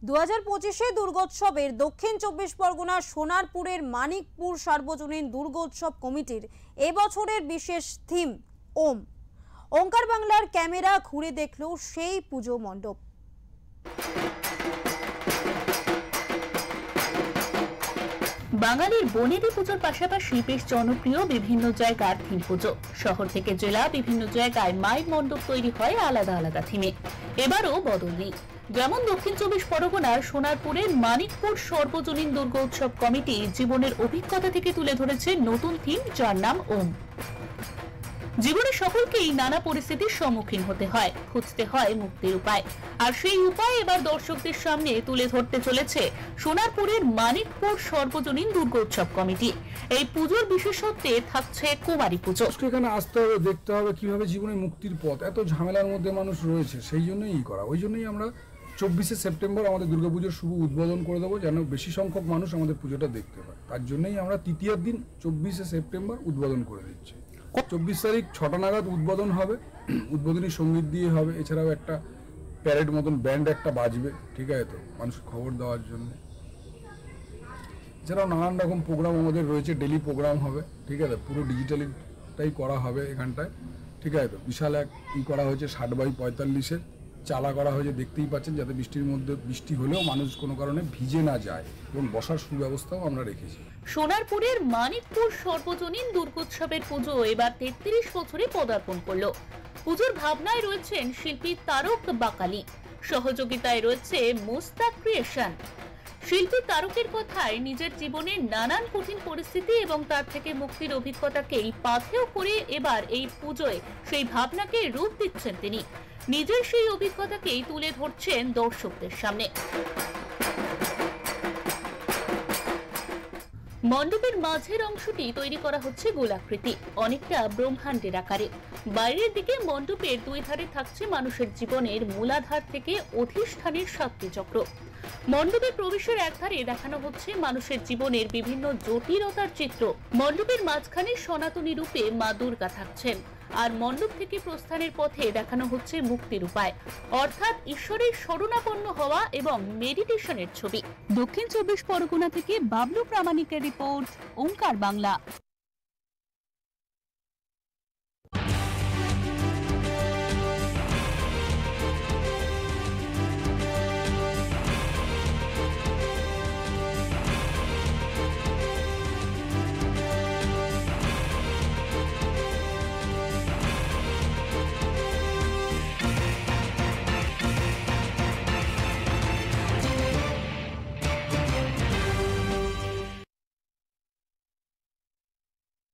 2025 দুর্গোৎসবের দক্ষিণ চব্বিশ পরগনার সোনারপুরের মানিকপুর সার্বজনীন দুর্গোৎসব কমিটির এবছরের বিশেষ থিম ওম। ওঙ্কার বাংলার ক্যামেরা ঘুরে দেখল সেই পুজো মণ্ডপ। বাঙালির বনেদি পুজোর পাশাপাশি বেশ জনপ্রিয় বিভিন্ন জায়গার থিম পুজো। শহর থেকে জেলা বিভিন্ন জায়গায় মাইক মণ্ডপ তৈরি হয় আলাদা আলাদা থিমে। এবারও বদল নেই। যেমন দক্ষিণ চব্বিশ পরগনার সোনারপুরের মানিকপুর সর্বজনীন দুর্গোৎসব কমিটি জীবনের অভিজ্ঞতা থেকে তুলে ধরেছে নতুন থিম, যার নাম ওম। জীবনে সকলকেই নানা পরিস্থিতির সম্মুখীন হতে হয়, খুঁজতে হয় মুক্তির উপায়। আর সেই উপায় এবার দর্শকদের সামনে তুলে ধরতে চলেছে সোনারপুরের মানিকপুর সর্বজনীন দুর্গোৎসব কমিটি। এই পুজোর বিশেষত্বে থাকছে কুমারী পুজো। এখানে আসতে হবে, দেখতে হবে কিভাবে জীবনে মুক্তির পথ। এত ঝামেলার মধ্যে মানুষ রয়েছে, সেই জন্যই করা। ওই জন্যই আমরা 24শে সেপ্টেম্বর আমাদের দুর্গাপুজোর শুভ উদ্বোধন করে দেবো, যেন বেশি সংখ্যক মানুষ আমাদের পুজোটা দেখতে পায়। তার জন্যই আমরা তৃতীয় দিন 24শে সেপ্টেম্বর উদ্বোধন করে দিচ্ছি। 24 তারিখ 6টা নাগাদ উদ্বোধন হবে। উদ্বোধনী সঙ্গীত দিয়ে হবে, এছাড়াও একটা প্যারেড মতন ব্যান্ড একটা বাজবে, ঠিক আছে তো, মানুষ খবর দেওয়ার জন্য। এছাড়াও নানান রকম প্রোগ্রাম আমাদের রয়েছে, ডেলি প্রোগ্রাম হবে, ঠিক আছে। পুরো ডিজিটালিটাই করা হবে এখানটায়, ঠিক আছে তো। বিশাল এক করা হয়েছে 60x45-এর চালা করা হয়েছে, দেখতেই পাচ্ছেন, যাতে বৃষ্টির মধ্যে বৃষ্টি হলেও মানুষ কোনো কারণে ভিজে না যায়, এবং বসার সুব্যবস্থাও আমরা রেখেছি। সোনারপুরের মানিকপুর সর্বজনীন দুর্গোৎসবের পুজো এবার 33 বছরে পদার্পণ করলো। পুজোর ভাবনায় রয়েছেন শিল্পী তারক বাকালি, সহযোগিতায় রয়েছে মুস্তাক ক্রিয়েশন। শিল্পী তারকের কথায়, নিজের জীবনে নানান কঠিন পরিস্থিতি এবং তার থেকে মুক্তির অভিজ্ঞতাকেই পাথেয় করে এবার এই পুজোয় সেই ভাবনাকে রূপ দিচ্ছেন তিনি। নিজের সেই অভিজ্ঞতাকেই তুলে ধরছেন দর্শকদের সামনে। মণ্ডপের মাঝের অংশটি তৈরি করা হচ্ছে গোলাকৃতি, অনেকটা ব্রহ্মাণ্ডের আকারে। বাইরের দিকে মণ্ডপের দুই ধারে থাকছে মানুষের জীবনের মূলাধার থেকে অধিষ্ঠানের 7টি চক্র। মণ্ডপের প্রবেশের একধারে দেখানো হচ্ছে মানুষের জীবনের বিভিন্ন জটিলতার চিত্র। মণ্ডপের মাঝখানে সনাতনী রূপে মা দুর্গা থাকছেন, আর মণ্ডপ থেকে প্রস্থানের পথে দেখানো হচ্ছে মুক্তির উপায়, অর্থাৎ ঈশ্বরের শরণাপন্ন হওয়া এবং মেডিটেশনের ছবি। দক্ষিণ চব্বিশ পরগনা থেকে বাবলু প্রামাণিকের রিপোর্ট, ওঙ্কার বাংলা।